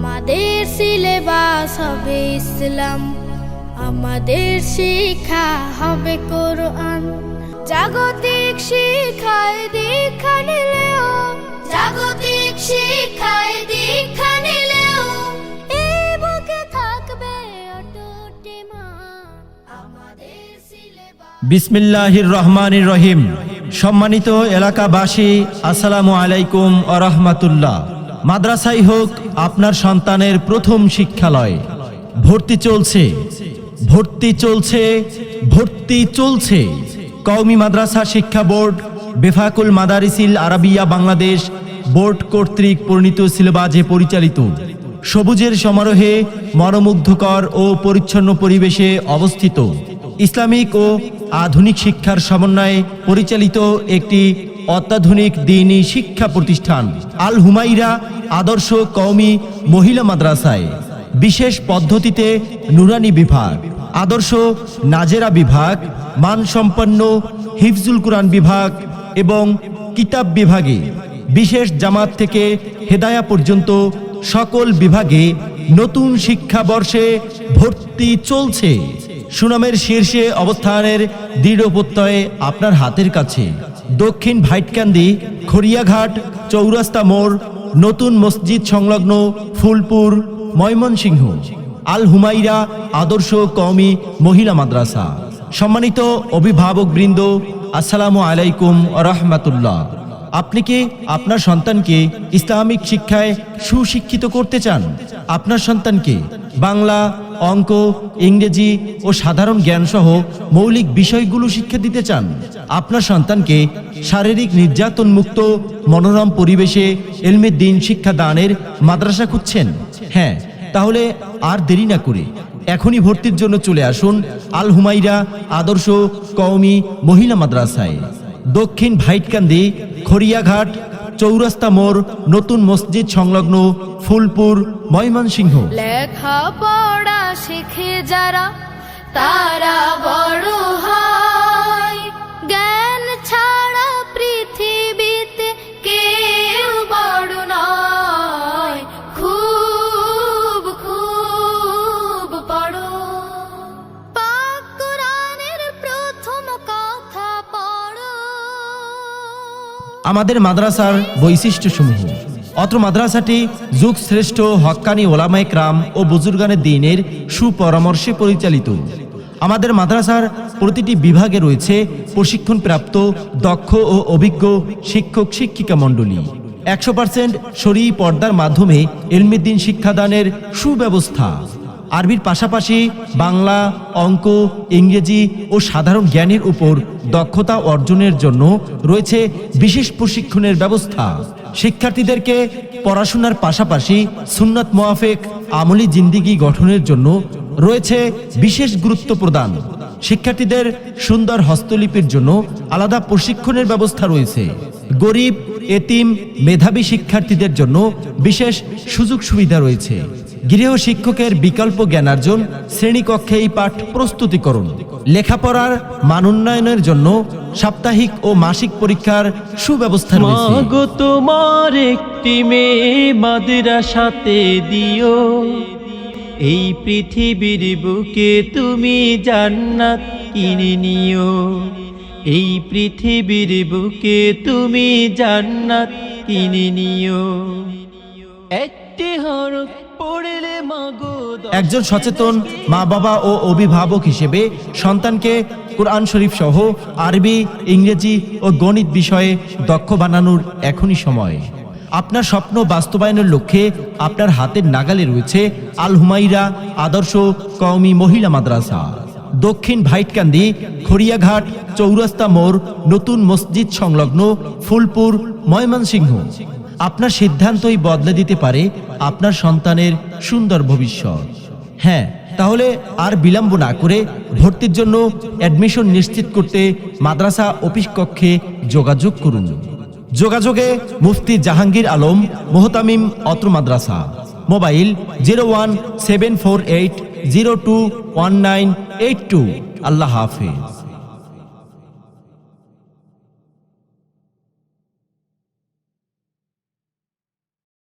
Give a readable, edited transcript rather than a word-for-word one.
আমাদের সিলেবাস হবে ইসলাম, আমাদের শিক্ষা হবে কোরআন। জাগতিক শিক্ষায় দীক্ষা নিলেও, জাগতিক শিক্ষায় দীক্ষা নিলেও এই বুকে থাকবে অটুট ঈমান। আমাদের সিলেবাস। বিসমিল্লাহির রহমানির রহিম। সম্মানিত এলাকাবাসী, আসসালামু আলাইকুম ওয়া রাহমাতুল্লাহ। মাদ্রাসাই হোক আপনার সন্তানের প্রথম শিক্ষালয়। ভর্তি চলছে, ভর্তি চলছে, ভর্তি চলছে। কওমি মাদ্রাসা শিক্ষা board, বেফাকুল Madarisil Arabia Bangladesh board কর্তৃক প্রণীত সিলেবাসে পরিচালিত, সবুজের সমারোহে মনোমুগ্ধকর ও পরিচ্ছন্ন পরিবেশে অবস্থিত, ইসলামিক ও আধুনিক শিক্ষার সমন্বয়ে পরিচালিত একটি অত্যাধুনিক দ্বীনী শিক্ষা প্রতিষ্ঠান আল হুমাইরা আদর্শ কওমি মহিলা মাদ্রাসায় বিশেষ পদ্ধতিতে নুরানি বিভাগ, আদর্শ নাজেরা বিভাগ, মানসম্পন্ন হিফজুল কুরআন বিভাগ এবং কিতাব বিভাগে বিশেষ জামাত থেকে হেদায়া পর্যন্ত সকল বিভাগে নতুন শিক্ষাবর্ষে ভর্তি চলছে। সুনামের শীর্ষে অবস্থানের দৃঢ় প্রত্যয়ে আপনার হাতের কাছে। দক্ষিণ ভাইটকান্দি খড়িয়াঘাট চৌরাস্তা মোড়, নতুন মসজিদ সংলগ্ন, ফুলপুর, ময়মনসিংহ। আল হুমাইরা আদর্শ কওমি মহিলা মাদ্রাসা। সম্মানিত অভিভাবকবৃন্দ, আসসালামু আলাইকুম ওয়া রাহমাতুল্লাহ। আপনি কি আপনার সন্তানকে ইসলামিক শিক্ষায় সুশিক্ষিত করতে চান? আপনার সন্তানকে বাংলা, অঙ্ক, ইংরেজি ও সাধারণ জ্ঞান সহ মৌলিক বিষয়গুলো শিক্ষা দিতে চান? আপনার সন্তানকে শারীরিক নির্যাতন মুক্ত মনোরম পরিবেশে ইলমে দ্বীন শিক্ষা দানের মাদ্রাসা খুঁজছেন? হ্যাঁ, তাহলে আর দেরি না করে এখনই ভর্তির জন্য চলে আসুন আল হুমাইরা আদর্শ কওমি মহিলা মাদ্রাসায়। দক্ষিণ ভাইটকান্দি খড়িয়াঘাট চৌরাস্তা মোড়, নতুন মসজিদ সংলগ্ন, ফুলপুর, ময়মনসিংহ। লেখাপড়া শিখে যারা তারা বড় হয়, জ্ঞান ছাড়া পৃথিবীতে কেউ বড় নয়। খুব খুব পড়ো, পাক কোরআনের প্রথম কথা পড়ো। আমাদের মাদ্রাসার বৈশিষ্ট্যসমূহ। অত্র মাদ্রাসাটি যুগ শ্রেষ্ঠ হক্কানি ওলামায়ে কেরাম ও বুজুর্গানে দ্বীনের সুপরামর্শে পরিচালিত। আমাদের মাদ্রাসার প্রতিটি বিভাগে রয়েছে প্রশিক্ষণপ্রাপ্ত দক্ষ ও অভিজ্ঞ শিক্ষক শিক্ষিকা মণ্ডলী। 100% শরঈ পর্দার মাধ্যমে ইলমে দ্বীন শিক্ষাদানের সুব্যবস্থা। আরবির পাশাপাশি বাংলা, অঙ্ক, ইংরেজি ও সাধারণ জ্ঞানের উপর দক্ষতা অর্জনের জন্য রয়েছে বিশেষ প্রশিক্ষণের ব্যবস্থা। শিক্ষার্থীদেরকে পড়াশোনার পাশাপাশি সুন্নাত মোয়াফেক আমলি জিন্দিগি গঠনের জন্য রয়েছে বিশেষ গুরুত্ব প্রদান। শিক্ষার্থীদের সুন্দর হস্তলিপির জন্য আলাদা প্রশিক্ষণের ব্যবস্থা রয়েছে। গরিব, এতিম, মেধাবী শিক্ষার্থীদের জন্য বিশেষ সুযোগ সুবিধা রয়েছে। গৃহ শিক্ষকের বিকল্প জ্ঞানার্জন, শ্রেণীকক্ষেই পাঠ প্রস্তুতিকরণ। লেখাপড়ার মান উন্নয়নের জন্য সাপ্তাহিক ও মাসিক পরীক্ষার সুব্যবস্থা রয়েছে। মাগো তোমার একটি মেয়ে মাদ্রাসাতে দিও, এই পৃথিবীর বুকে তুমি জান্নাত কিনে নিও। এই পৃথিবীর বুকে তুমি জান্নাত কিনে নিও। একটি হরফ পড়লে মাগো। একজন সচেতন মা বাবা ও অভিভাবক হিসেবে সন্তানকে কোরআন শরীফ সহ আরবি, ইংরেজি ও গণিত বিষয়ে দক্ষ বানানোর এখনই সময়। আপনার স্বপ্ন বাস্তবায়নের লক্ষ্যে আপনার হাতের নাগালে রয়েছে আল হুমাইরা আদর্শ কওমি মহিলা মাদ্রাসা। দক্ষিণ ভাইটকান্দি খড়িয়াঘাট চৌরাস্তা মোড়, নতুন মসজিদ সংলগ্ন, ফুলপুর, ময়মনসিংহ। আপনার সিদ্ধান্তই বদলে দিতে পারে আপনার সন্তানের সুন্দর ভবিষ্যৎ। হ্যাঁ, তাহলে আর বিলম্ব না করে ভর্তির জন্য অ্যাডমিশন নিশ্চিত করতে মাদ্রাসা অফিস কক্ষে যোগাযোগ করুন। যোগাযোগে মুফতি জাহাঙ্গীর আলম মোহতামিম অত্র মাদ্রাসা। মোবাইল 017480219882। আল্লাহ হাফেজ।